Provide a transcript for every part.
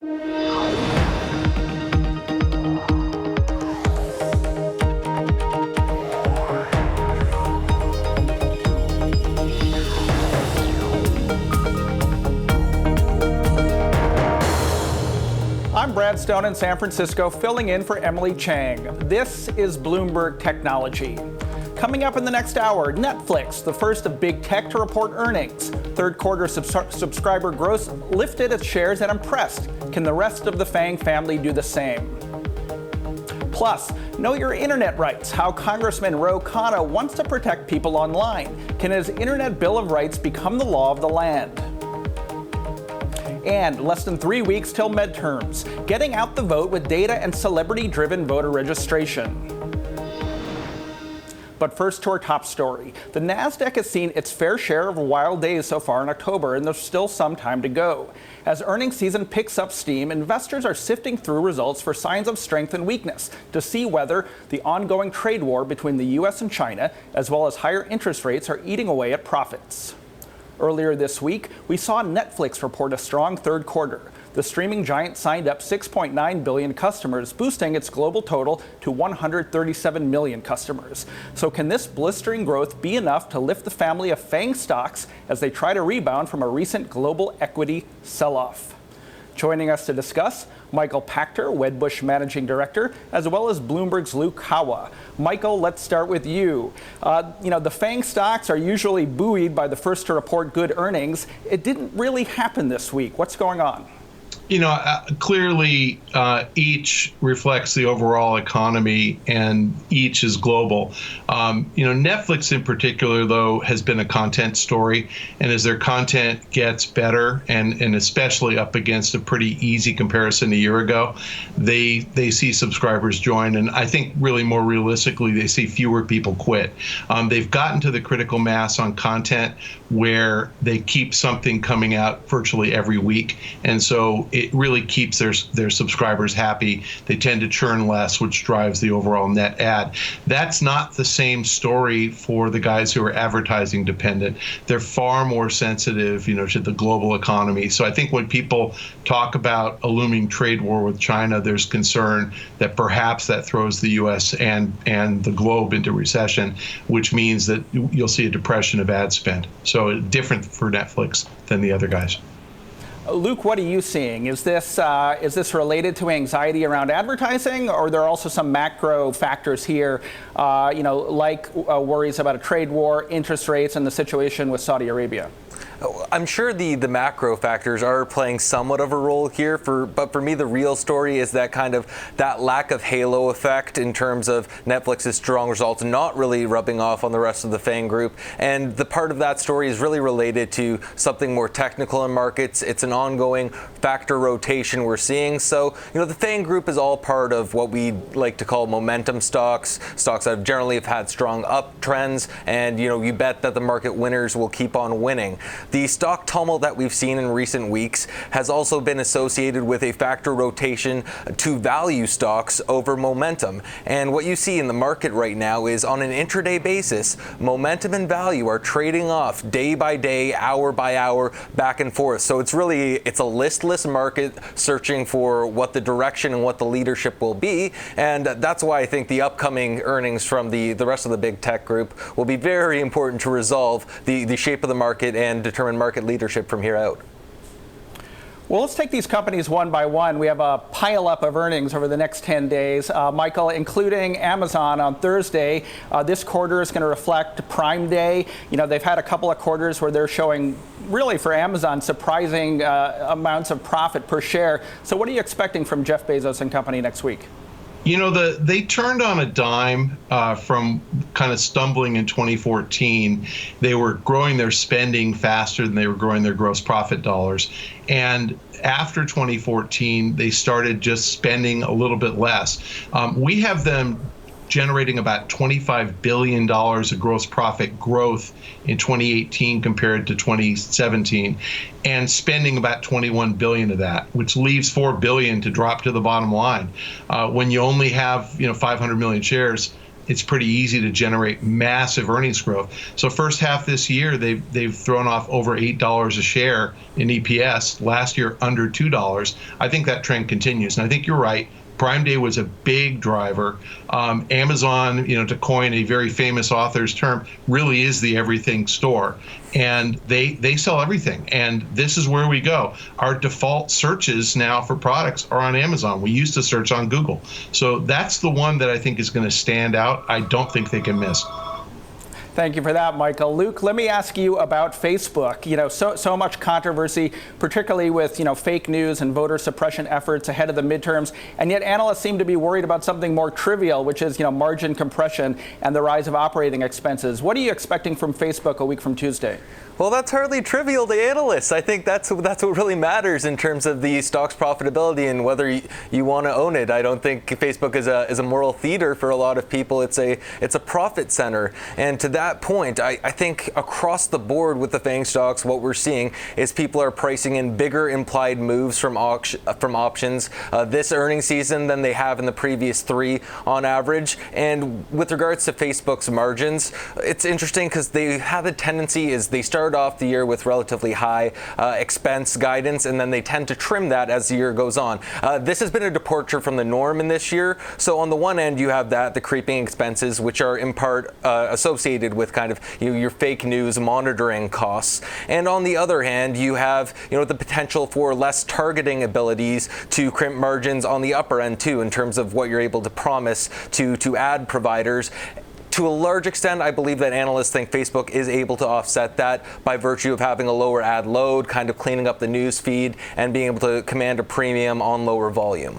I'm Brad Stone in San Francisco, filling in for Emily Chang. This is Bloomberg Technology. Coming up in the next hour, Netflix, the first of big tech to report earnings. Third quarter subscriber growth lifted its shares and impressed. Can the rest of the FANG family do the same? Plus, know your internet rights, how Congressman Ro Khanna wants to protect people online. Can his Internet Bill of Rights become the law of the land? And less than 3 weeks till midterms, getting out the vote with data and celebrity-driven voter registration. But first to our top story. The NASDAQ has seen its fair share of wild days so far in October, and there's still some time to go. As earnings season picks up steam, investors are sifting through results for signs of strength and weakness to see whether the ongoing trade war between the U.S. and China, as well as higher interest rates, are eating away at profits. Earlier this week, we saw Netflix report a strong third quarter. The streaming giant signed up 6.9 billion customers, boosting its global total to 137 million customers. So can this blistering growth be enough to lift the family of FANG stocks as they try to rebound from a recent global equity sell-off? Joining us to discuss, Michael Pachter, Wedbush Managing Director, as well as Bloomberg's Luke Hawa. Michael, let's start with you. The FANG stocks are usually buoyed by the first to report good earnings. It didn't really happen this week. What's going on? Clearly, each reflects the overall economy, and each is global. Netflix in particular, though, has been a content story, and as their content gets better, and especially up against a pretty easy comparison a year ago, they see subscribers join, and I think really more realistically, they see fewer people quit. They've gotten to the critical mass on content where they keep something coming out virtually every week, and so it really keeps their subscribers happy. They tend to churn less, which drives the overall net add. That's not the same story for the guys who are advertising dependent. They're far more sensitive, to the global economy. So I think when people talk about a looming trade war with China, there's concern that perhaps that throws the U.S. and the globe into recession, which means that you'll see a depression of ad spend. So different for Netflix than the other guys. Luke, what are you seeing? Is this related to anxiety around advertising, or are there also some macro factors here, like worries about a trade war, interest rates, and the situation with Saudi Arabia? I'm sure the macro factors are playing somewhat of a role here, but for me, the real story is that that lack of halo effect in terms of Netflix's strong results not really rubbing off on the rest of the FANG group. And the part of that story is really related to something more technical in markets. It's an ongoing factor rotation we're seeing. So, the FANG group is all part of what we like to call momentum stocks that generally have had strong uptrends, and you bet that the market winners will keep on winning. The stock tumult that we've seen in recent weeks has also been associated with a factor rotation to value stocks over momentum. And what you see in the market right now is on an intraday basis, momentum and value are trading off day by day, hour by hour, back and forth. So it's a listless market searching for what the direction and what the leadership will be. And that's why I think the upcoming earnings from the rest of the big tech group will be very important to resolve the shape of the market and determine market leadership from here out. Well, let's take these companies one by one. We have a pile-up of earnings over the next 10 days. Michael, including Amazon on Thursday. This quarter is going to reflect Prime Day. They've had a couple of quarters where they're showing, really for Amazon, surprising amounts of profit per share. So what are you expecting from Jeff Bezos and company next week? They turned on a dime from kind of stumbling in 2014. They were growing their spending faster than they were growing their gross profit dollars. And after 2014, they started just spending a little bit less. We have them generating about $25 billion of gross profit growth in 2018 compared to 2017, and spending about $21 billion of that, which leaves $4 billion to drop to the bottom line. When you only have 500 million shares, it's pretty easy to generate massive earnings growth. So first half this year, they've thrown off over $8 a share in EPS. Last year, under $2. I think that trend continues. And I think you're right. Prime Day was a big driver. Amazon, to coin a very famous author's term, really is the everything store. And they sell everything. And this is where we go. Our default searches now for products are on Amazon. We used to search on Google. So that's the one that I think is going to stand out. I don't think they can miss. Thank you for that, Michael. Luke, let me ask you about Facebook. So much controversy, particularly with, fake news and voter suppression efforts ahead of the midterms. And yet analysts seem to be worried about something more trivial, which is, margin compression and the rise of operating expenses. What are you expecting from Facebook a week from Tuesday? Well, that's hardly trivial to analysts. I think that's what really matters in terms of the stock's profitability and whether you want to own it. I don't think Facebook is a moral theater for a lot of people. It's a profit center. And to that point, I think across the board with the FANG stocks, what we're seeing is people are pricing in bigger implied moves from options this earnings season than they have in the previous 3 on average. And with regards to Facebook's margins, it's interesting because they have a tendency is they start off the year with relatively high expense guidance, and then they tend to trim that as the year goes on. This has been a departure from the norm in this year. So on the one end, you have the creeping expenses, which are in part associated with kind of your fake news monitoring costs. And on the other hand, you have the potential for less targeting abilities to crimp margins on the upper end too, in terms of what you're able to promise to ad providers. To a large extent, I believe that analysts think Facebook is able to offset that by virtue of having a lower ad load, kind of cleaning up the news feed, and being able to command a premium on lower volume.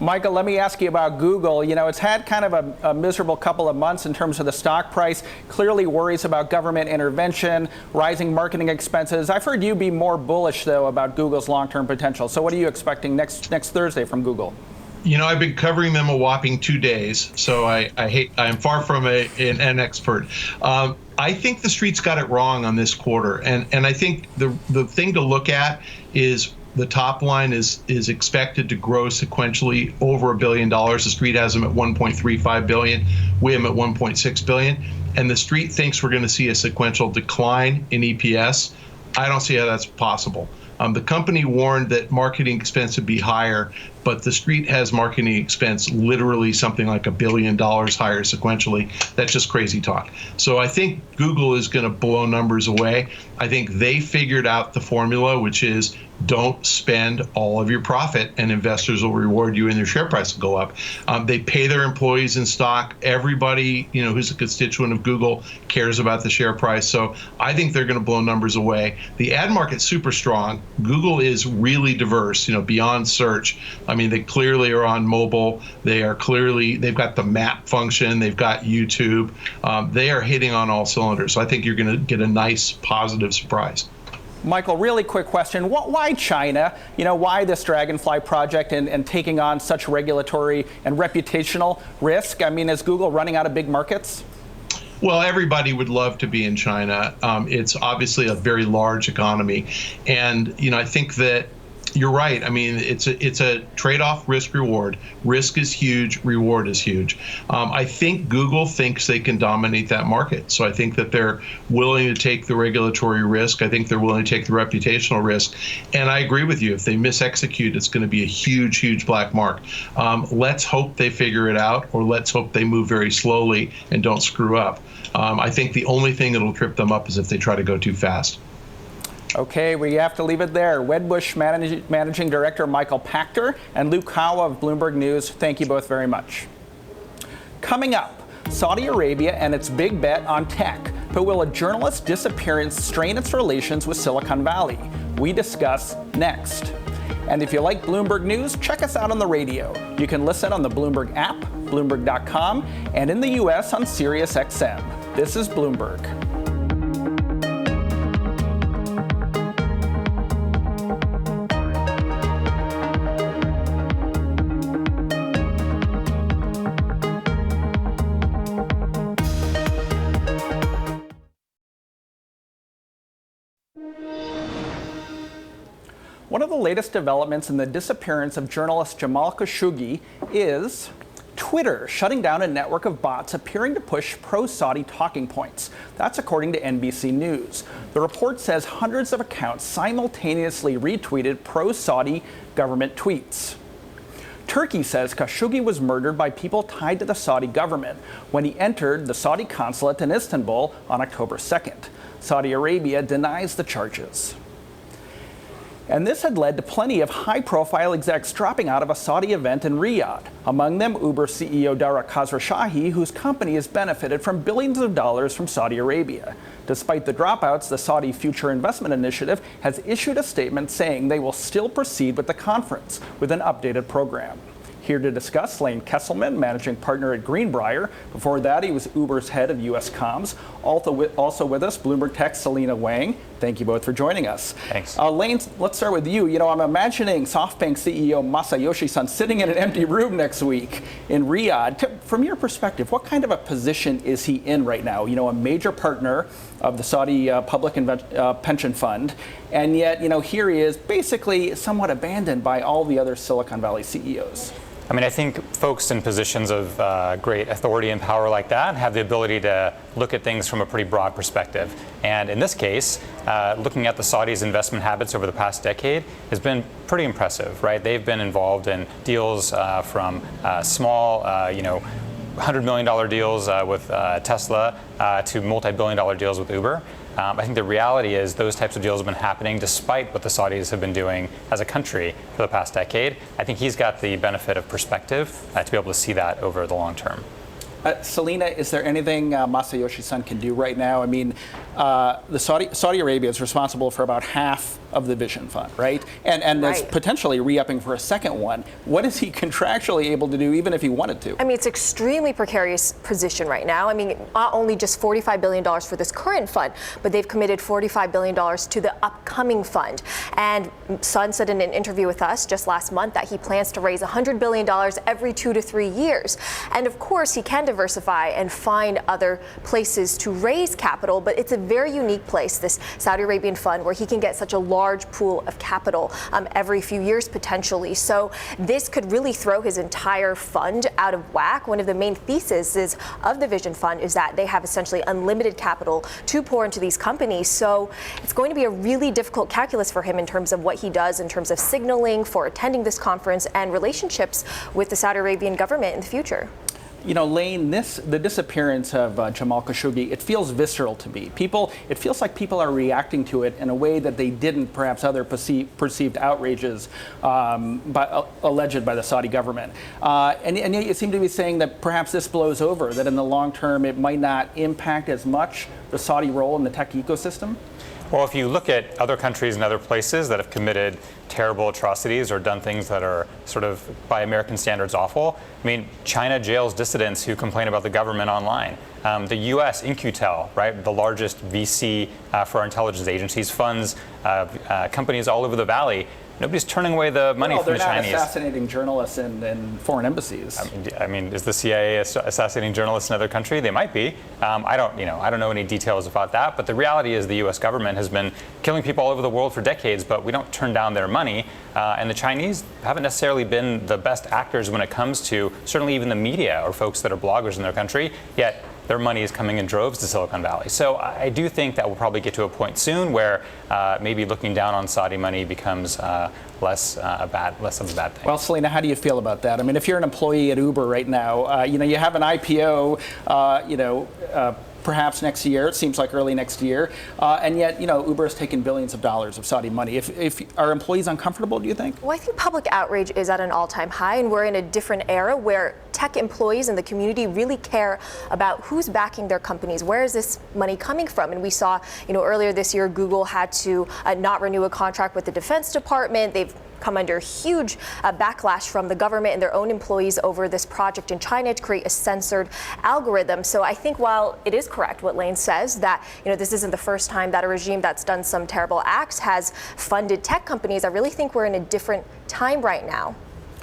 Michael, let me ask you about Google. It's had kind of a miserable couple of months in terms of the stock price. Clearly worries about government intervention, rising marketing expenses. I've heard you be more bullish, though, about Google's long-term potential. So what are you expecting next Thursday from Google? I've been covering them a whopping 2 days, so I'm far from an expert. I think the street's got it wrong on this quarter, and I think the thing to look at is the top line is expected to grow sequentially over $1 billion. The street has them at 1.35 billion. We have them at 1.6 billion, and the street thinks we're going to see a sequential decline in EPS. I don't see how that's possible. The company warned that marketing expense would be higher, but the street has marketing expense literally something like $1 billion higher sequentially. That's just crazy talk. So I think Google is going to blow numbers away. I think they figured out the formula, which is don't spend all of your profit and investors will reward you and their share price will go up. They pay their employees in stock. Everybody, who's a constituent of Google cares about the share price. So I think they're going to blow numbers away. The ad market's super strong. Google is really diverse, beyond search. I mean, they clearly are on mobile. They've got the map function. They've got YouTube. They are hitting on all cylinders. So I think you're going to get a nice positive surprise. Michael, really quick question. Why China? Why this Dragonfly project and taking on such regulatory and reputational risk? I mean, is Google running out of big markets? Well, everybody would love to be in China. It's obviously a very large economy. And, I think that you're right. I mean, it's a trade-off risk-reward. Risk is huge, reward is huge. I think Google thinks they can dominate that market. So I think that they're willing to take the regulatory risk. I think they're willing to take the reputational risk. And I agree with you. If they misexecute, it's going to be a huge, huge black mark. Let's hope they figure it out, or let's hope they move very slowly and don't screw up. I think the only thing that'll trip them up is if they try to go too fast. Okay, we have to leave it there. Wedbush Managing Director Michael Pachter and Luke Howe of Bloomberg News, thank you both very much. Coming up, Saudi Arabia and its big bet on tech. But will a journalist's disappearance strain its relations with Silicon Valley? We discuss next. And if you like Bloomberg News, check us out on the radio. You can listen on the Bloomberg app, Bloomberg.com, and in the U.S. on SiriusXM. This is Bloomberg. One of the latest developments in the disappearance of journalist Jamal Khashoggi is Twitter shutting down a network of bots appearing to push pro-Saudi talking points. That's according to NBC News. The report says hundreds of accounts simultaneously retweeted pro-Saudi government tweets. Turkey says Khashoggi was murdered by people tied to the Saudi government when he entered the Saudi consulate in Istanbul on October 2nd. Saudi Arabia denies the charges. And this had led to plenty of high-profile execs dropping out of a Saudi event in Riyadh. Among them, Uber CEO Dara Khosrowshahi, whose company has benefited from billions of dollars from Saudi Arabia. Despite the dropouts, the Saudi Future Investment Initiative has issued a statement saying they will still proceed with the conference with an updated program. Here to discuss, Lane Kesselman, managing partner at Greenbrier. Before that, he was Uber's head of U.S. comms. Also with us, Bloomberg Tech's Selena Wang. Thank you both for joining us. Thanks. Lane, let's start with you. I'm imagining SoftBank CEO Masayoshi Son sitting in an empty room next week in Riyadh. From your perspective, what kind of a position is he in right now? A major partner of the Saudi Public Pension Fund, and yet, here he is basically somewhat abandoned by all the other Silicon Valley CEOs. I think folks in positions of great authority and power like that have the ability to look at things from a pretty broad perspective. And in this case, looking at the Saudis' investment habits over the past decade has been pretty impressive, right? They've been involved in deals from small, $100 million deals with Tesla to multi-billion-dollar deals with Uber. I think the reality is those types of deals have been happening despite what the Saudis have been doing as a country for the past decade. I think he's got the benefit of perspective to be able to see that over the long term. Selena, is there anything Masayoshi Son can do right now? The Saudi Arabia is responsible for about half of the Vision Fund, right? And right. Is potentially re-upping for a second one. What is he contractually able to do, even if he wanted to? It's extremely precarious position right now. Not only just $45 billion for this current fund, but they've committed $45 billion to the upcoming fund. And Son said in an interview with us just last month that he plans to raise $100 billion every 2 to 3 years. And of course, he can diversify and find other places to raise capital, but it's a very unique place, this Saudi Arabian fund, where he can get such a large pool of capital every few years potentially. So this could really throw his entire fund out of whack. One of the main theses of the Vision Fund is that they have essentially unlimited capital to pour into these companies. So it's going to be a really difficult calculus for him in terms of what he does in terms of signaling for attending this conference and relationships with the Saudi Arabian government in the future. Lane, the disappearance of Jamal Khashoggi, it feels visceral to me. It feels like people are reacting to it in a way that they didn't perhaps other perceived outrages alleged by the Saudi government. And yet you seem to be saying that perhaps this blows over, that in the long term it might not impact as much the Saudi role in the tech ecosystem? Well, if you look at other countries and other places that have committed terrible atrocities or done things that are sort of, by American standards, awful, China jails dissidents who complain about the government online. The U.S. In-Q-Tel, right, the largest VC for our intelligence agencies, funds companies all over the valley. Nobody's turning away the money from the Chinese. They're not assassinating journalists in foreign embassies. Is the CIA assassinating journalists in another country? They might be. I don't know any details about that. But the reality is the U.S. government has been killing people all over the world for decades, but we don't turn down their money. And the Chinese haven't necessarily been the best actors when it comes to certainly even the media or folks that are bloggers in their country. Yet their money is coming in droves to Silicon Valley. So I do think that we'll probably get to a point soon where maybe looking down on Saudi money becomes less of a bad thing. Well, Selena, how do you feel about that? If you're an employee at Uber right now, you have an IPO, perhaps next year. It seems like early next year, and yet Uber has taken billions of dollars of Saudi money. If are employees uncomfortable, do you think? Well, I think public outrage is at an all-time high, and we're in a different era where tech employees in the community really care about who's backing their companies. Where is this money coming from? And we saw, earlier this year, Google had to not renew a contract with the Defense Department. They've come under huge backlash from the government and their own employees over this project in China to create a censored algorithm. So I think while it is correct what Lane says, that this isn't the first time that a regime that's done some terrible acts has funded tech companies, I really think we're in a different time right now.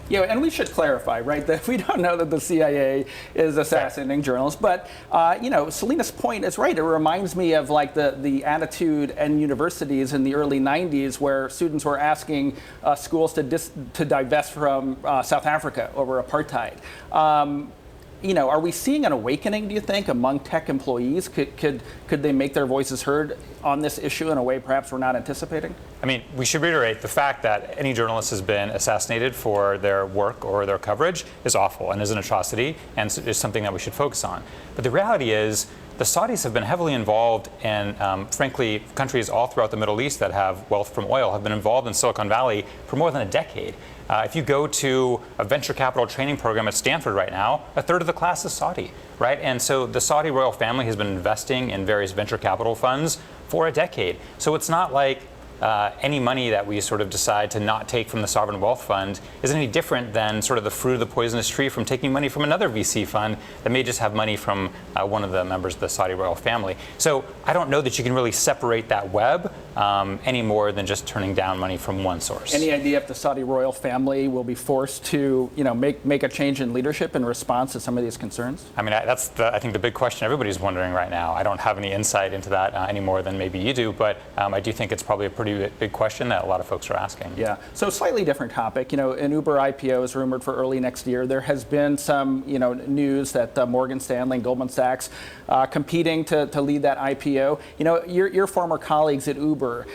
Yeah, and we should clarify, right, that we don't know that the CIA is assassinating journalists. But, Selena's point is right. It reminds me of like the attitude in universities in the early 90s where students were asking schools to divest from South Africa over apartheid. Are we seeing an awakening, do you think, among tech employees? Could they make their voices heard on this issue in a way perhaps we're not anticipating? I mean, we should reiterate the fact that any journalist has been assassinated for their work or their coverage is awful and is an atrocity and is something that we should focus on. But the reality is the Saudis have been heavily involved in, frankly, countries all throughout the Middle East that have wealth from oil have been involved in Silicon Valley for more than a decade. If you go to a venture capital training program at Stanford right now, a third of the class is Saudi, right? And so the Saudi royal family has been investing in various venture capital funds for a decade. So it's not like any money that we sort of decide to not take from the sovereign wealth fund is any different than sort of the fruit of the poisonous tree from taking money from another VC fund that may just have money from one of the members of the Saudi royal family. So I don't know that you can really separate that web any more than just turning down money from one source. Any idea if the Saudi royal family will be forced to, make a change in leadership in response to some of these concerns? I mean, that's I think the big question everybody's wondering right now. I don't have any insight into that any more than maybe you do, but I do think it's probably a pretty big question that a lot of folks are asking. Yeah. So slightly different topic. An Uber IPO is rumored for early next year. There has been some, news that Morgan Stanley and Goldman Sachs competing to lead that IPO. Your former colleagues at Uber,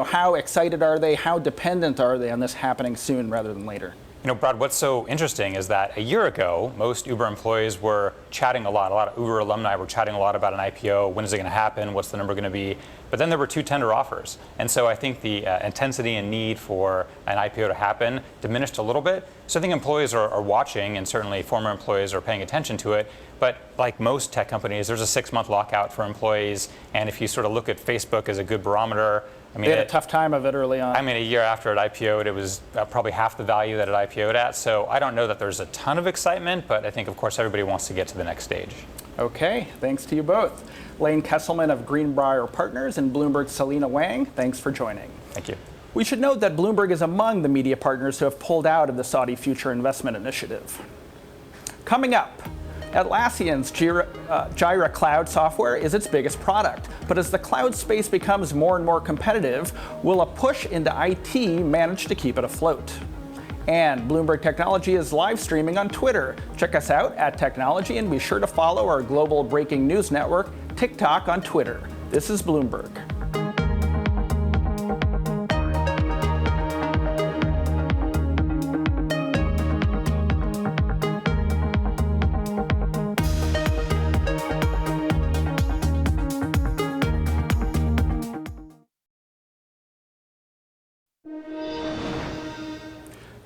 how excited are they? How dependent are they on this happening soon rather than later? Brad, what's so interesting is that a year ago, most Uber employees were chatting a lot of Uber alumni were chatting a lot about an IPO. When is it going to happen? What's the number going to be? But then there were 2 tender offers. And so I think the intensity and need for an IPO to happen diminished a little bit. So I think employees are watching, and certainly former employees are paying attention to it. But like most tech companies, there's a 6-month lockout for employees. And if you sort of look at Facebook as a good barometer, they had a tough time of it early on. I mean, a year after it IPO'd, it was probably half the value that it IPO'd at. So I don't know that there's a ton of excitement, but I think, of course, everybody wants to get to the next stage. Okay, thanks to you both. Lane Kesselman of Greenbrier Partners and Bloomberg's Selena Wang, thanks for joining. Thank you. We should note that Bloomberg is among the media partners who have pulled out of the Saudi Future Investment Initiative. Coming up, Atlassian's Jira Cloud software is its biggest product. But as the cloud space becomes more and more competitive, will a push into IT manage to keep it afloat? And Bloomberg Technology is live streaming on Twitter. Check us out at Technology and be sure to follow our global breaking news network, TikTok, on Twitter. This is Bloomberg.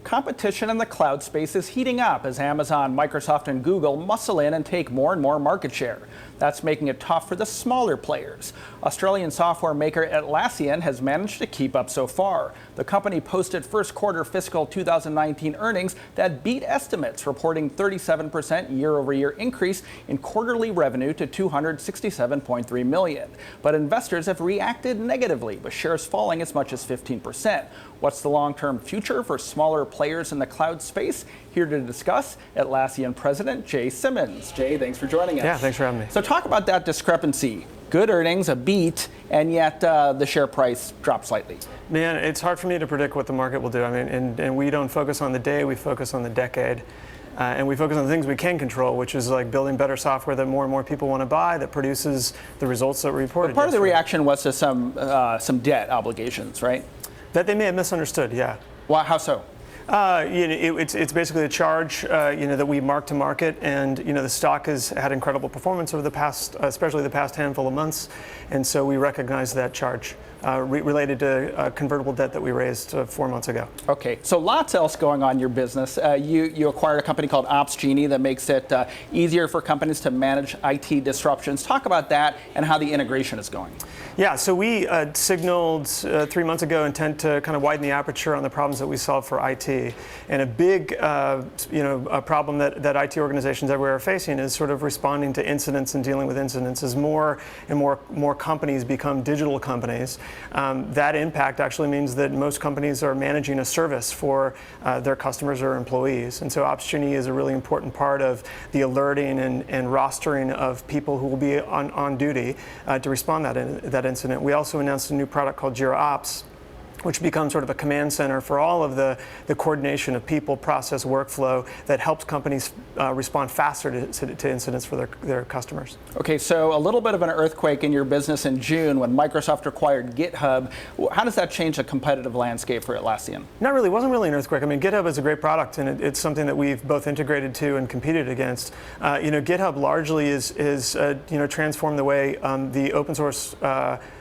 Competition in the cloud space is heating up as Amazon, Microsoft, and Google muscle in and take more and more market share. That's making it tough for the smaller players. Australian software maker Atlassian has managed to keep up so far. The company posted first quarter fiscal 2019 earnings that beat estimates, reporting 37% year-over-year increase in quarterly revenue to $267.3 million. But investors have reacted negatively, with shares falling as much as 15%. What's the long-term future for smaller players in the cloud space? Here to discuss, Atlassian President Jay Simons. Jay, thanks for joining us. Yeah, thanks for having me. So talk about that discrepancy. Good earnings, a beat, and yet the share price dropped slightly. Man, it's hard for me to predict what the market will do. I mean, and we don't focus on the day, we focus on the decade. And we focus on the things we can control, which is like building better software that more and more people want to buy, that produces the results that we reported. But part of the reaction was to some debt obligations, right? That they may have misunderstood, yeah. Well, how so? It's basically a charge, that we mark to market, and the stock has had incredible performance over the past, especially the past handful of months, and so we recognize that charge related to convertible debt that we raised 4 months ago. Okay, so lots else going on in your business. You acquired a company called OpsGenie that makes it easier for companies to manage IT disruptions. Talk about that and how the integration is going. Yeah, so we signaled 3 months ago intent to kind of widen the aperture on the problems that we solve for IT. IT. And a big a problem that IT organizations everywhere are facing is sort of responding to incidents and dealing with incidents. As more and more companies become digital companies, that impact actually means that most companies are managing a service for their customers or employees. And so Opsgenie is a really important part of the alerting and rostering of people who will be on duty to respond to that incident. We also announced a new product called Jira Ops, which becomes sort of a command center for all of the coordination of people, process, workflow that helps companies respond faster to incidents for their customers. Okay, so a little bit of an earthquake in your business in June when Microsoft acquired GitHub. How does that change the competitive landscape for Atlassian? Not really. It wasn't really an earthquake. I mean, GitHub is a great product, and it's something that we've both integrated to and competed against. GitHub largely is transformed the way the open source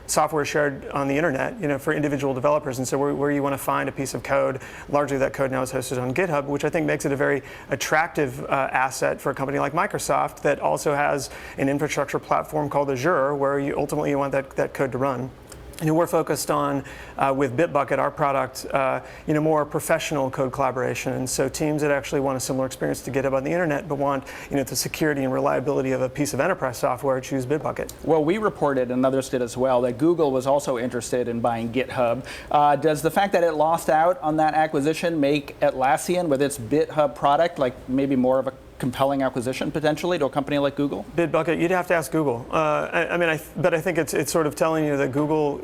software shared on the internet, for individual developers. And so where you want to find a piece of code, largely that code now is hosted on GitHub, which I think makes it a very attractive asset for a company like Microsoft that also has an infrastructure platform called Azure, where you ultimately want that code to run. We're focused on, with Bitbucket, our product, more professional code collaboration. And so teams that actually want a similar experience to GitHub on the internet, but want, the security and reliability of a piece of enterprise software, choose Bitbucket. Well, we reported, and others did as well, that Google was also interested in buying GitHub. Does the fact that it lost out on that acquisition make Atlassian, with its GitHub product, like maybe more of a compelling acquisition potentially to a company like Google? Bitbucket, you'd have to ask Google. But I think it's sort of telling you that Google,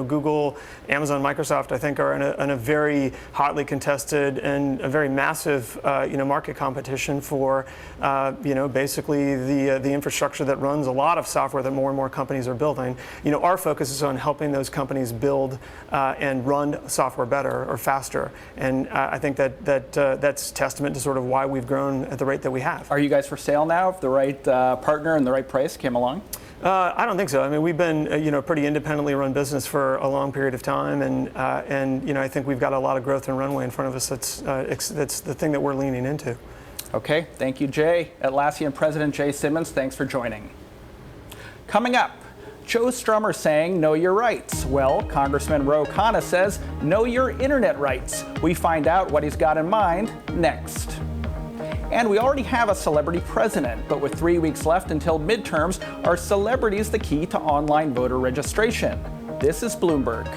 Google, Amazon, Microsoft, I think are in a very hotly contested and a very massive, market competition for, basically the infrastructure that runs a lot of software that more and more companies are building. Our focus is on helping those companies build and run software better or faster. And I think that's testament to sort of why we've grown at the rate that we have. Are you guys for sale now if the right partner and the right price came along? I don't think so. I mean, we've been a pretty independently run business for a long period of time, and I think we've got a lot of growth and runway in front of us. That's the thing that we're leaning into. Okay, thank you, Jay. Atlassian President Jay Simmons, thanks for joining. Coming up, Joe Strummer saying, know your rights. Well, Congressman Ro Khanna says, know your internet rights. We find out what he's got in mind next. And we already have a celebrity president, but with 3 weeks left until midterms, are celebrities the key to online voter registration? This is Bloomberg.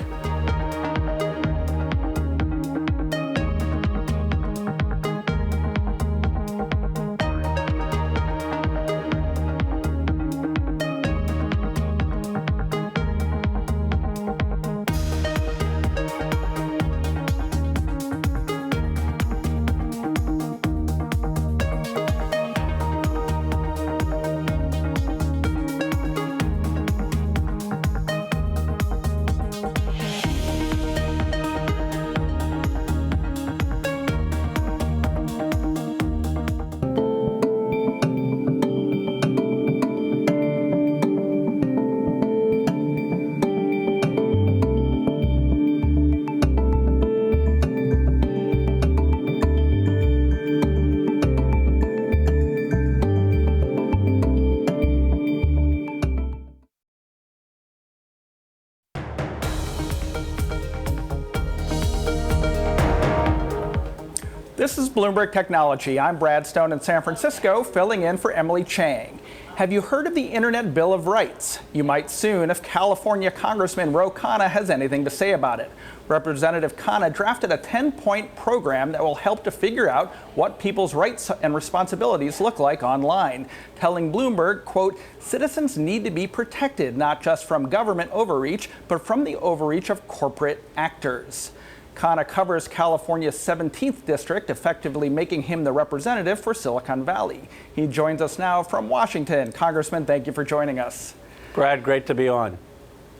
This is Bloomberg Technology. I'm Brad Stone in San Francisco, filling in for Emily Chang. Have you heard of the Internet Bill of Rights? You might soon if California Congressman Ro Khanna has anything to say about it. Representative Khanna drafted a 10-point program that will help to figure out what people's rights and responsibilities look like online, telling Bloomberg, quote, citizens need to be protected not just from government overreach, but from the overreach of corporate actors. Khanna covers California's 17th district, effectively making him the representative for Silicon Valley. He joins us now from Washington. Congressman, thank you for joining us. Brad, great to be on.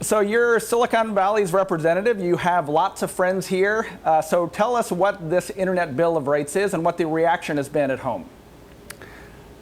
So you're Silicon Valley's representative. You have lots of friends here. So tell us what this Internet Bill of Rights is and what the reaction has been at home.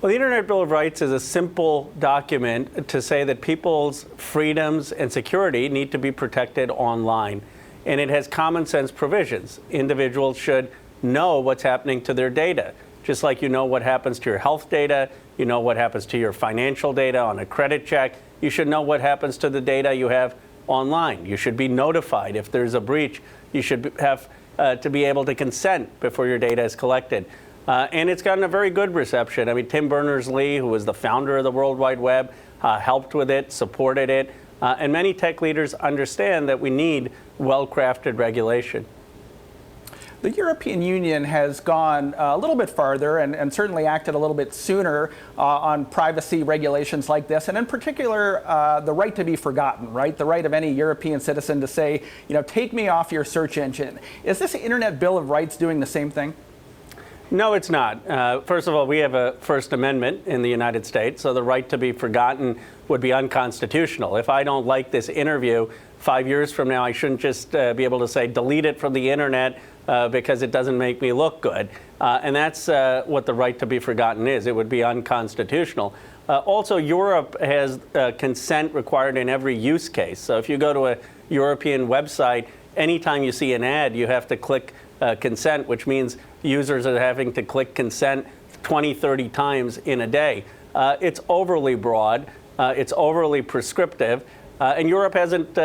Well, the Internet Bill of Rights is a simple document to say that people's freedoms and security need to be protected online. And it has common sense provisions. Individuals should know what's happening to their data. Just like you know what happens to your health data, you know what happens to your financial data on a credit check, you should know what happens to the data you have online. You should be notified if there's a breach. You should have to be able to consent before your data is collected. And it's gotten a very good reception. I mean, Tim Berners-Lee, who was the founder of the World Wide Web, helped with it, supported it. And many tech leaders understand that we need well-crafted regulation. The European Union has gone a little bit farther and certainly acted a little bit sooner on privacy regulations like this, and in particular, the right to be forgotten, right? The right of any European citizen to say, take me off your search engine. Is this Internet Bill of Rights doing the same thing? No, it's not. First of all, we have a First Amendment in the United States, so the right to be forgotten would be unconstitutional. If I don't like this interview, 5 years from now, I shouldn't just be able to say, delete it from the internet because it doesn't make me look good. And that's what the right to be forgotten is. It would be unconstitutional. Also, Europe has consent required in every use case. So if you go to a European website, anytime you see an ad, you have to click consent, which means users are having to click consent 20, 30 times in a day. It's overly broad. It's overly prescriptive. And Europe hasn't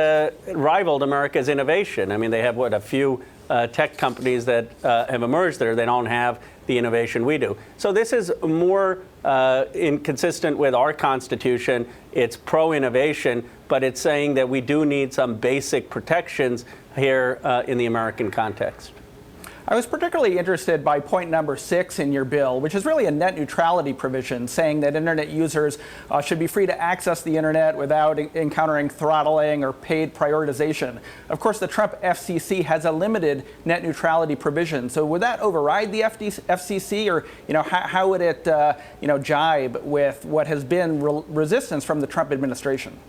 rivaled America's innovation. I mean, they have, a few tech companies that have emerged there. They don't have the innovation we do. So this is more inconsistent with our Constitution. It's pro-innovation, but it's saying that we do need some basic protections here in the American context. I was particularly interested by point number 6 in your bill, which is really a net neutrality provision saying that internet users should be free to access the internet without encountering throttling or paid prioritization. Of course, the Trump FCC has a limited net neutrality provision. So would that override the FCC, or how would it jibe with what has been resistance from the Trump administration?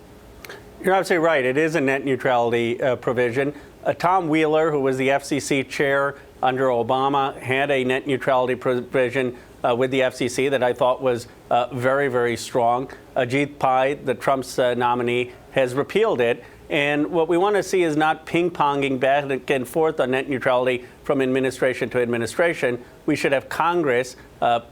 You're absolutely right. It is a net neutrality provision. Tom Wheeler, who was the FCC chair under Obama, had a net neutrality provision with the FCC that I thought was very, very strong. Ajit Pai, the Trump's nominee, has repealed it. And what we want to see is not ping-ponging back and forth on net neutrality from administration to administration. We should have Congress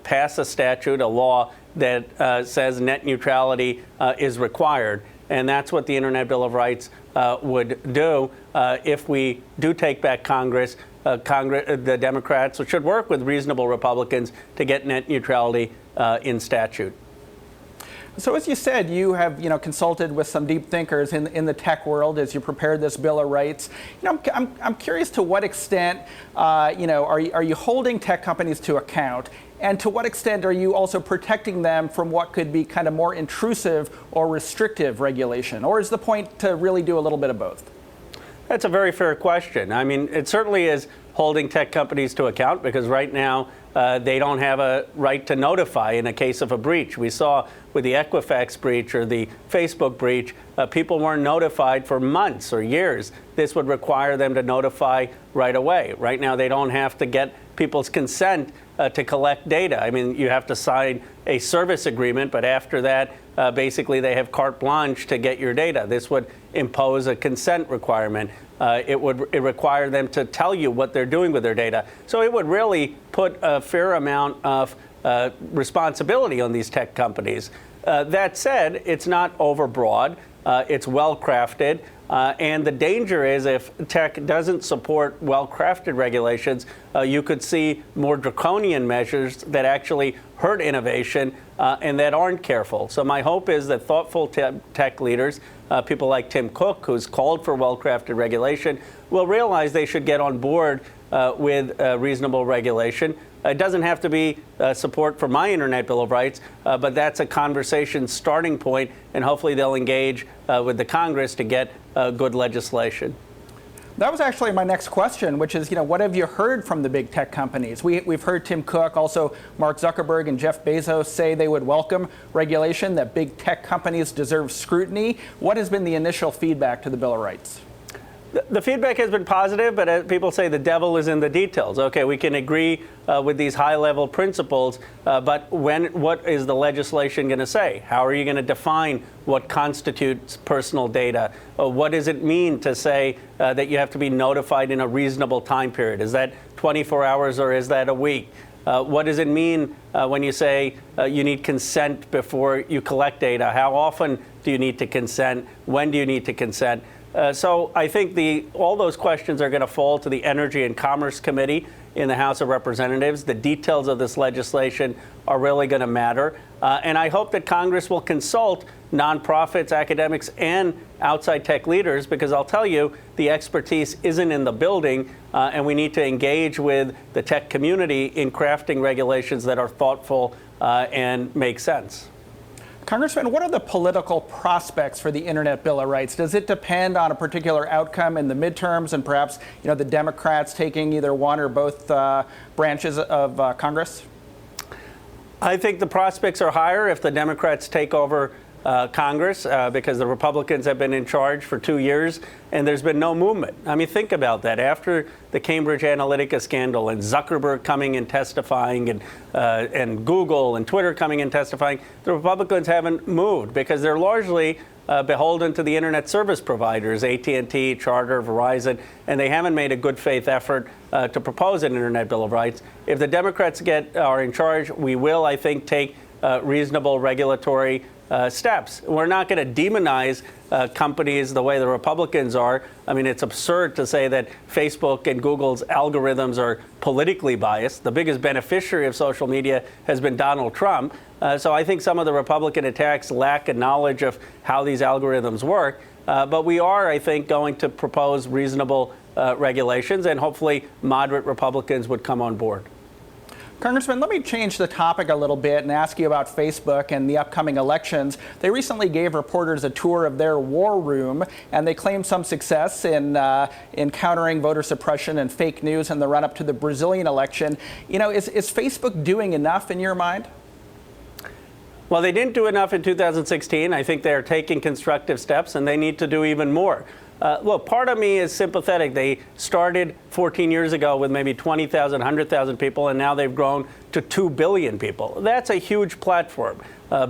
pass a statute, a law that says net neutrality is required. And that's what the Internet Bill of Rights would do. If we do take back Congress, the Democrats should work with reasonable Republicans to get net neutrality in statute. So as you said, you have consulted with some deep thinkers in the tech world as you prepared this Bill of Rights. I'm curious to what extent are you holding tech companies to account, and to what extent are you also protecting them from what could be kind of more intrusive or restrictive regulation, or is the point to really do a little bit of both? That's a very fair question. I mean, it certainly is holding tech companies to account because right now they don't have a right to notify in a case of a breach. We saw with the Equifax breach or the Facebook breach, people weren't notified for months or years. This would require them to notify right away. Right now, they don't have to get people's consent to collect data. I mean, you have to sign a service agreement, but after that, basically they have carte blanche to get your data. This would impose a consent requirement. It would require them to tell you what they're doing with their data. So it would really put a fair amount of responsibility on these tech companies. That said, it's not overbroad. It's well crafted. And the danger is if tech doesn't support well-crafted regulations, you could see more draconian measures that actually hurt innovation and that aren't careful. So my hope is that thoughtful tech leaders, people like Tim Cook, who's called for well-crafted regulation, will realize they should get on board with reasonable regulation. It doesn't have to be support for my Internet Bill of Rights, but that's a conversation starting point, and hopefully they'll engage with the Congress to get good legislation. That was actually my next question, which is, what have you heard from the big tech companies? We've heard Tim Cook, also Mark Zuckerberg and Jeff Bezos say they would welcome regulation, that big tech companies deserve scrutiny. What has been the initial feedback to the Bill of Rights? The feedback has been positive, but as people say, the devil is in the details. Okay, we can agree with these high-level principles, but what is the legislation going to say? How are you going to define what constitutes personal data? What does it mean to say that you have to be notified in a reasonable time period? Is that 24 hours or is that a week? What does it mean when you say you need consent before you collect data? How often do you need to consent? When do you need to consent? So I think all those questions are going to fall to the Energy and Commerce Committee in the House of Representatives. The details of this legislation are really going to matter. And I hope that Congress will consult nonprofits, academics, and outside tech leaders, because I'll tell you, the expertise isn't in the building, and we need to engage with the tech community in crafting regulations that are thoughtful and make sense. Congressman, what are the political prospects for the Internet Bill of Rights? Does it depend on a particular outcome in the midterms and perhaps, the Democrats taking either one or both branches of Congress? I think the prospects are higher if the Democrats take over Congress because the Republicans have been in charge for 2 years and there's been no movement. I mean, think about that. After the Cambridge Analytica scandal and Zuckerberg coming and testifying and Google and Twitter coming and testifying, the Republicans haven't moved because they're largely beholden to the internet service providers, AT&T, Charter, Verizon, and they haven't made a good faith effort to propose an Internet Bill of Rights. If the Democrats are in charge, we will, I think, take reasonable regulatory steps. We're not going to demonize companies the way the Republicans are. I mean, it's absurd to say that Facebook and Google's algorithms are politically biased. The biggest beneficiary of social media has been Donald Trump. So I think some of the Republican attacks lack a knowledge of how these algorithms work. But we are, I think, going to propose reasonable regulations, and hopefully moderate Republicans would come on board. Congressman, let me change the topic a little bit and ask you about Facebook and the upcoming elections. They recently gave reporters a tour of their war room, and they claimed some success in countering voter suppression and fake news in the run-up to the Brazilian election. Is Facebook doing enough in your mind? Well, they didn't do enough in 2016. I think they're taking constructive steps, and they need to do even more. Look, part of me is sympathetic. They started 14 years ago with maybe 20,000, 100,000 people, and now they've grown to 2 billion people. That's a huge platform,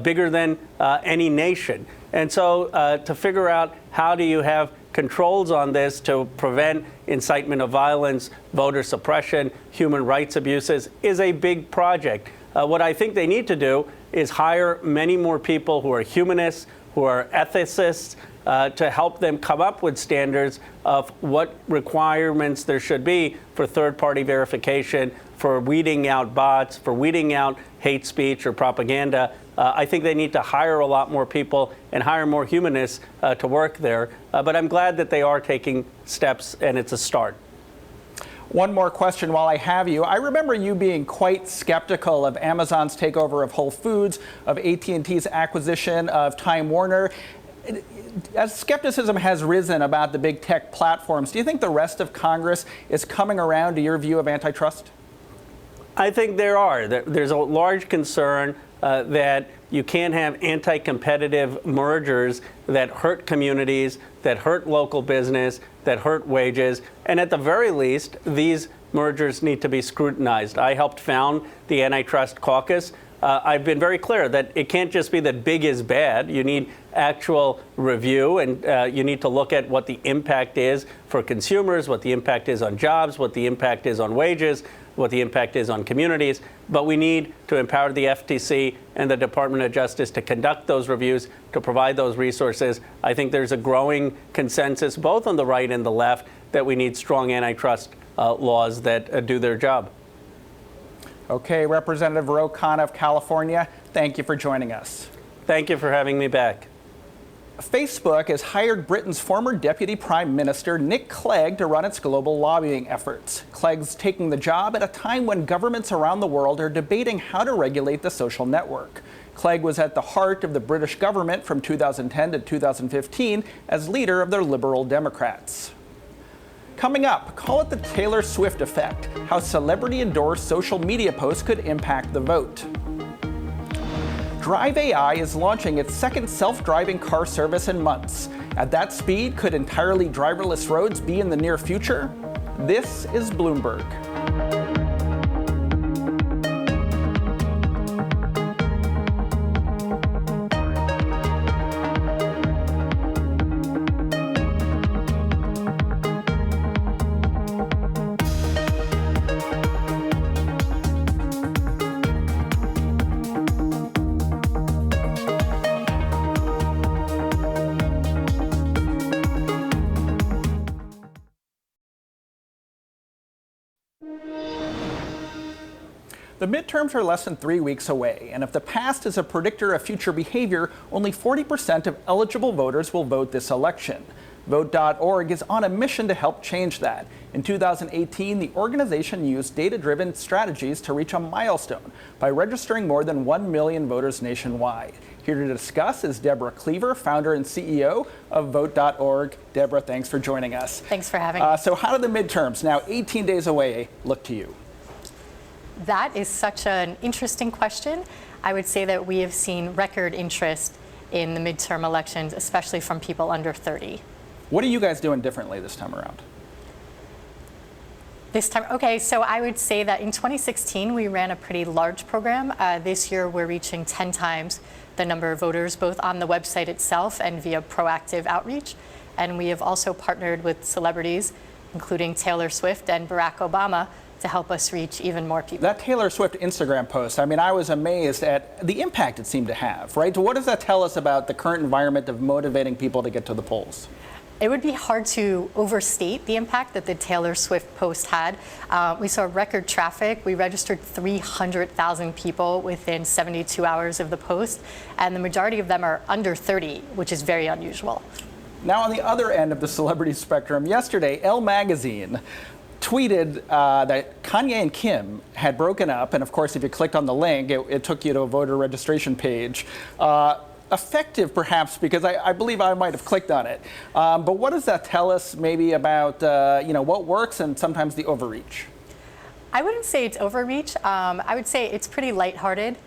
bigger than any nation. And so to figure out how do you have controls on this to prevent incitement of violence, voter suppression, human rights abuses is a big project. What I think they need to do is hire many more people who are humanists, who are ethicists, to help them come up with standards of what requirements there should be for third-party verification, for weeding out bots, for weeding out hate speech or propaganda. I think they need to hire a lot more people and hire more humanists to work there. But I'm glad that they are taking steps, and it's a start. One more question while I have you. I remember you being quite skeptical of Amazon's takeover of Whole Foods, of AT&T's acquisition of Time Warner. As skepticism has risen about the big tech platforms, do you think the rest of Congress is coming around to your view of antitrust? I think there are. There's a large concern that you can't have anti-competitive mergers that hurt communities, that hurt local business, that hurt wages. And at the very least, these mergers need to be scrutinized. I helped found the Antitrust Caucus. I've been very clear that it can't just be that big is bad. You need actual review, and you need to look at what the impact is for consumers, what the impact is on jobs, what the impact is on wages, what the impact is on communities. But we need to empower the FTC and the Department of Justice to conduct those reviews, to provide those resources. I think there's a growing consensus, both on the right and the left, that we need strong antitrust laws that do their job. Okay, Representative Ro Khanna of California, thank you for joining us. Thank you for having me back. Facebook has hired Britain's former Deputy Prime Minister Nick Clegg to run its global lobbying efforts. Clegg's taking the job at a time when governments around the world are debating how to regulate the social network. Clegg was at the heart of the British government from 2010 to 2015 as leader of the Liberal Democrats. Coming up, call it the Taylor Swift effect, how celebrity-endorsed social media posts could impact the vote. Drive AI is launching its second self-driving car service in months. At that speed, could entirely driverless roads be in the near future? This is Bloomberg. The midterms are less than 3 weeks away, and if the past is a predictor of future behavior, only 40% of eligible voters will vote this election. Vote.org is on a mission to help change that. In 2018, the organization used data-driven strategies to reach a milestone by registering more than 1 million voters nationwide. Here to discuss is Deborah Cleaver, founder and CEO of Vote.org. Deborah, thanks for joining us. Thanks for having me. So how do the midterms, now 18 days away, look to you? That is such an interesting question. I would say that we have seen record interest in the midterm elections, especially from people under 30. What are you guys doing differently this time around? Okay, so I would say that in 2016, we ran a pretty large program. This year, we're reaching 10 times the number of voters, both on the website itself and via proactive outreach. And we have also partnered with celebrities, including Taylor Swift and Barack Obama, to help us reach even more people. That Taylor Swift Instagram post, I mean, I was amazed at the impact it seemed to have, right? What does that tell us about the current environment of motivating people to get to the polls? It would be hard to overstate the impact that the Taylor Swift post had. We saw record traffic. We registered 300,000 people within 72 hours of the post, and the majority of them are under 30, which is very unusual. Now, on the other end of the celebrity spectrum, yesterday, Elle magazine tweeted that Kanye and Kim had broken up, and of course, if you clicked on the link, it took you to a voter registration page. Effective, perhaps, because I believe I might have clicked on it. But what does that tell us, maybe about what works and sometimes the overreach? I wouldn't say it's overreach. I would say it's pretty lighthearted.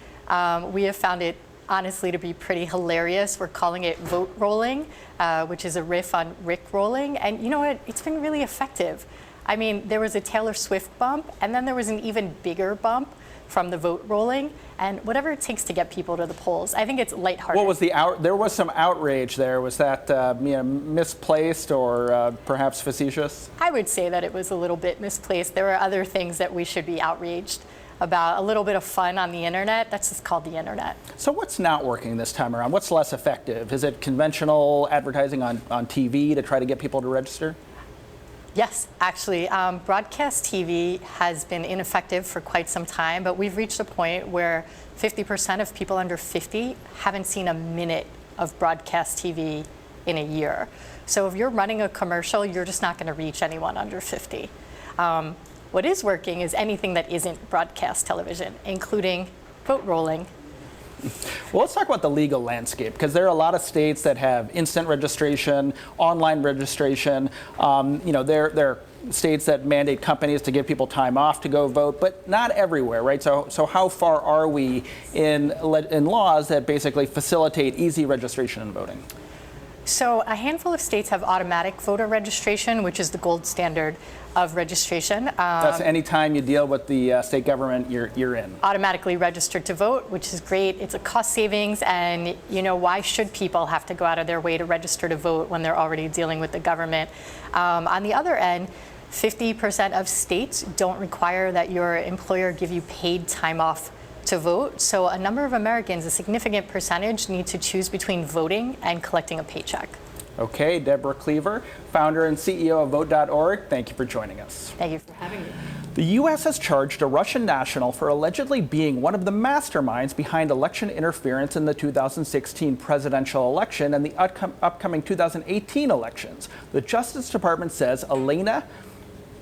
We have found it, honestly, to be pretty hilarious. We're calling it vote rolling, which is a riff on Rick rolling, and you know what? It's been really effective. I mean, there was a Taylor Swift bump, and then there was an even bigger bump from the vote rolling, and whatever it takes to get people to the polls. I think it's lighthearted. What was there was some outrage there. Was that misplaced or perhaps facetious? I would say that it was a little bit misplaced. There are other things that we should be outraged about. A little bit of fun on the internet. That's just called the internet. So what's not working this time around? What's less effective? Is it conventional advertising on TV to try to get people to register? Yes, actually, broadcast TV has been ineffective for quite some time, but we've reached a point where 50% of people under 50 haven't seen a minute of broadcast TV in a year. So if you're running a commercial, you're just not going to reach anyone under 50. What is working is anything that isn't broadcast television, including vote rolling. Well, let's talk about the legal landscape, because there are a lot of states that have instant registration, online registration. There are states that mandate companies to give people time off to go vote, but not everywhere, right? So how far are we in laws that basically facilitate easy registration and voting? So a handful of states have automatic voter registration, which is the gold standard of registration. That's any time you deal with the state government, you're in. Automatically registered to vote, which is great. It's a cost savings, and why should people have to go out of their way to register to vote when they're already dealing with the government? On the other end, 50% of states don't require that your employer give you paid time off to vote. So a number of Americans, a significant percentage, need to choose between voting and collecting a paycheck. Okay, Deborah Cleaver, founder and CEO of Vote.org, thank you for joining us. Thank you for having me. The U.S. has charged a Russian national for allegedly being one of the masterminds behind election interference in the 2016 presidential election and the upcoming 2018 elections. The Justice Department says Elena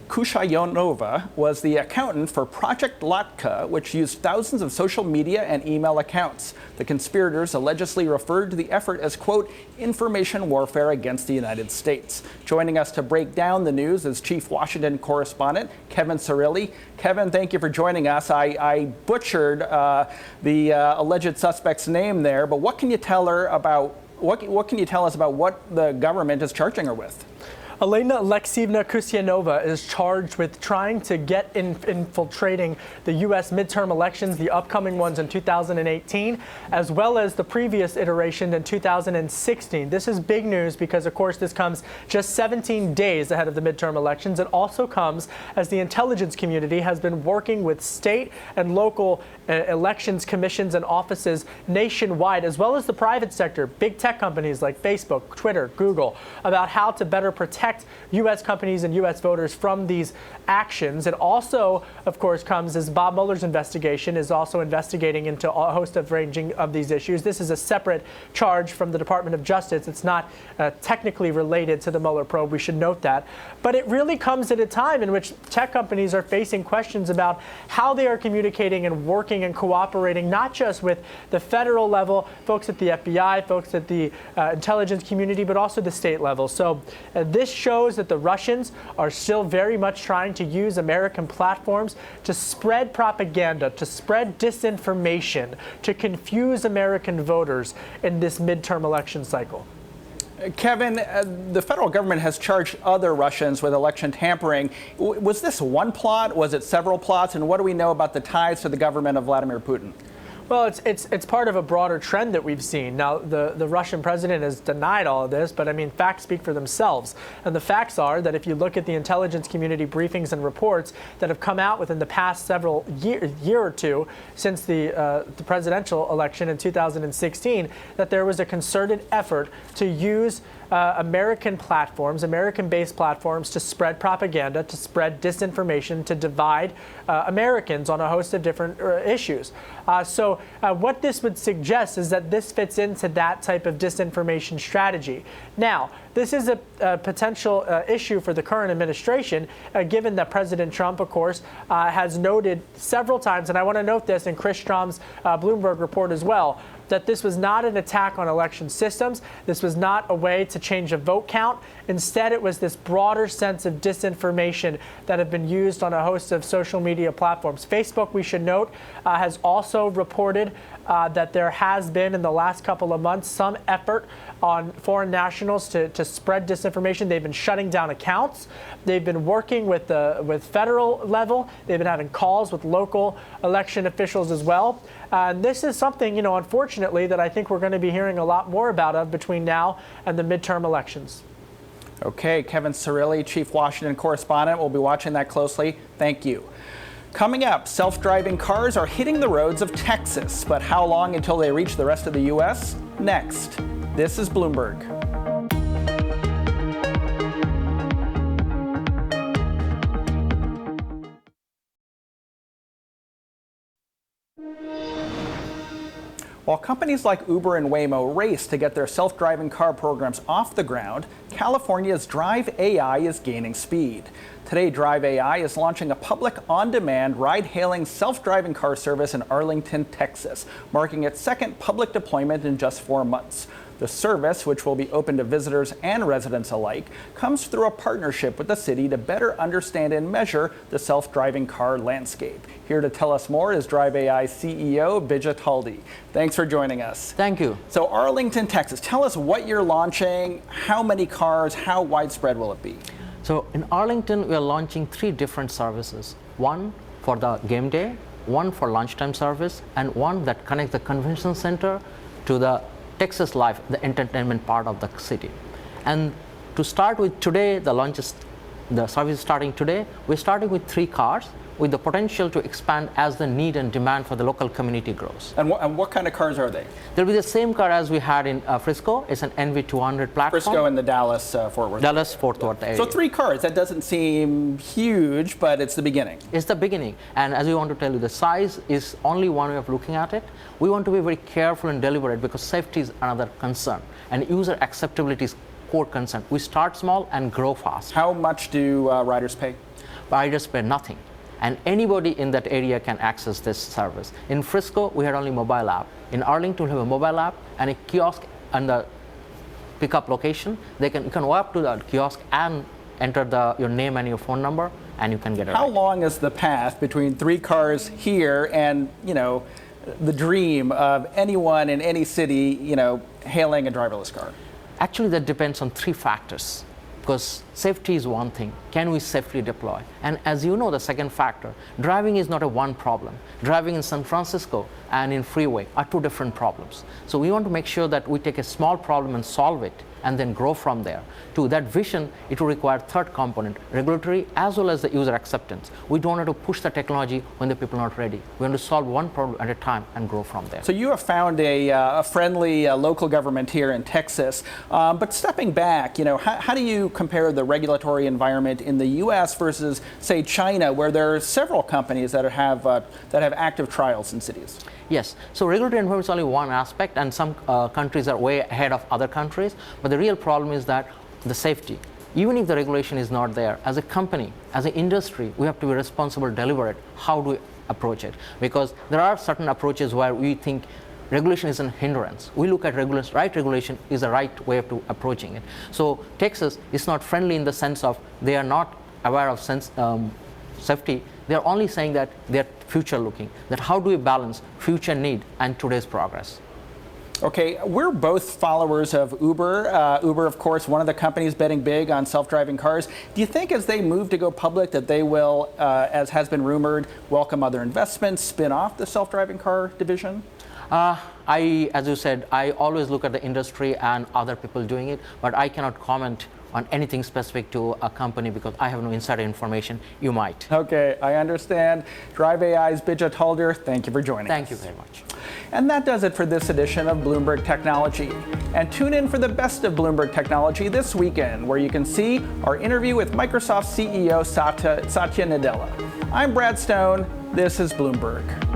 Kushyanova was the accountant for Project Latka, which used thousands of social media and email accounts. The conspirators allegedly referred to the effort as, quote, information warfare against the United States. Joining us to break down the news is Chief Washington Correspondent Kevin Cirilli. Kevin, thank you for joining us. I butchered the alleged suspect's name there, but what can you tell her about what can you tell us about what the government is charging her with? Elena Alexeyevna Kushyanova is charged with trying to get infiltrating the U.S. midterm elections, the upcoming ones in 2018, as well as the previous iteration in 2016. This is big news because, of course, this comes just 17 days ahead of the midterm elections. It also comes as the intelligence community has been working with state and local elections commissions and offices nationwide, as well as the private sector, big tech companies like Facebook, Twitter, Google, about how to better protect protect U.S. companies and U.S. voters from these actions. It also, of course, comes as Bob Mueller's investigation is also investigating into a host of ranging of these issues. This is a separate charge from the Department of Justice. It's not technically related to the Mueller probe. We should note that. But it really comes at a time in which tech companies are facing questions about how they are communicating and working and cooperating, not just with the federal level, folks at the FBI, folks at the intelligence community, but also the state level. So this shows that the Russians are still very much trying to use American platforms to spread propaganda, to spread disinformation, to confuse American voters in this midterm election cycle. Kevin, the federal government has charged other Russians with election tampering. Was this one plot? Was it several plots? And what do we know about the ties to the government of Vladimir Putin? Well, it's part of a broader trend that we've seen. Now, the Russian president has denied all of this, but I mean, facts speak for themselves. And the facts are that if you look at the intelligence community briefings and reports that have come out within the past several year or two since the presidential election in 2016, that there was a concerted effort to use American platforms, American-based platforms, to spread propaganda, to spread disinformation, to divide Americans on a host of different issues. So what this would suggest is that this fits into that type of disinformation strategy. Now, this is a potential issue for the current administration, given that President Trump, of course, has noted several times, and I want to note this in Chris Strom's Bloomberg report as well, that this was not an attack on election systems. This was not a way to change a vote count. Instead, it was this broader sense of disinformation that have been used on a host of social media platforms. Facebook, we should note, has also reported that there has been in the last couple of months some effort on foreign nationals to spread disinformation. They've been shutting down accounts. They've been working with federal level. They've been having calls with local election officials as well. And this is something, unfortunately, that I think we're going to be hearing a lot more about between now and the midterm elections. Okay, Kevin Cirilli, Chief Washington Correspondent. We'll be watching that closely. Thank you. Coming up, self-driving cars are hitting the roads of Texas, but how long until they reach the rest of the U.S.? Next. This is Bloomberg. While companies like Uber and Waymo race to get their self-driving car programs off the ground, California's Drive AI is gaining speed. Today, Drive AI is launching a public on-demand ride-hailing self-driving car service in Arlington, Texas, marking its second public deployment in just 4 months. The service, which will be open to visitors and residents alike, comes through a partnership with the city to better understand and measure the self-driving car landscape. Here to tell us more is Drive AI CEO Bijit Haldi. Thanks for joining us. Thank you. So Arlington, Texas, tell us what you're launching, how many cars, how widespread will it be? So in Arlington, we are launching 3 different services. One for the game day, one for lunchtime service, and one that connects the convention center to the Texas Life, the entertainment part of the city. And to start with today, the service is starting today. We're starting with 3 cars with the potential to expand as the need and demand for the local community grows. And what kind of cars are they? They'll be the same car as we had in Frisco. It's an NV200 platform. Frisco and the Dallas-Fort Worth. Dallas-Fort Worth area. So 3 cars, that doesn't seem huge, but it's the beginning. It's the beginning. And as we want to tell you, the size is only one way of looking at it. We want to be very careful and deliberate because safety is another concern. And user acceptability is core concern. We start small and grow fast. How much do riders pay? Riders pay nothing. And anybody in that area can access this service. In Frisco, we had only mobile app. In Arlington, we have a mobile app and a kiosk and the pickup location. You can go up to the kiosk and enter your name and your phone number, and you can get it. How long is the path between 3 cars here and, the dream of anyone in any city, hailing a driverless car? Actually, that depends on 3 factors. Because safety is one thing, can we safely deploy? And as you know, the second factor, driving is not a one problem. Driving in San Francisco and in freeway are two different problems. So we want to make sure that we take a small problem and solve it and then grow from there. To that vision, it will require third component, regulatory as well as the user acceptance. We don't want to push the technology when the people are not ready. We want to solve one problem at a time and grow from there. So you have found a friendly local government here in Texas, but stepping back, how do you compare the regulatory environment in the U.S. versus, say, China, where there are several companies that have active trials in cities? Yes, so regulatory environment is only one aspect, and some countries are way ahead of other countries, but the real problem is that the safety. Even if the regulation is not there, as a company, as an industry, we have to be responsible, deliberate. How do we approach it? Because there are certain approaches where we think regulation is a hindrance. We look at regulation, right regulation is the right way of approaching it. So Texas is not friendly in the sense of they are not aware of safety. They are only saying that they are future looking, that how do we balance future need and today's progress. Okay, we're both followers of Uber. Uber, of course, one of the companies betting big on self-driving cars. Do you think as they move to go public that they will, as has been rumored, welcome other investments, spin off the self-driving car division? As you said, I always look at the industry and other people doing it, but I cannot comment on anything specific to a company because I have no insider information. You might. Okay, I understand. Drive AI's Bijat Halder, thank you for joining us. Thank you very much. And that does it for this edition of Bloomberg Technology. And tune in for the best of Bloomberg Technology this weekend, where you can see our interview with Microsoft CEO Satya Nadella. I'm Brad Stone. This is Bloomberg.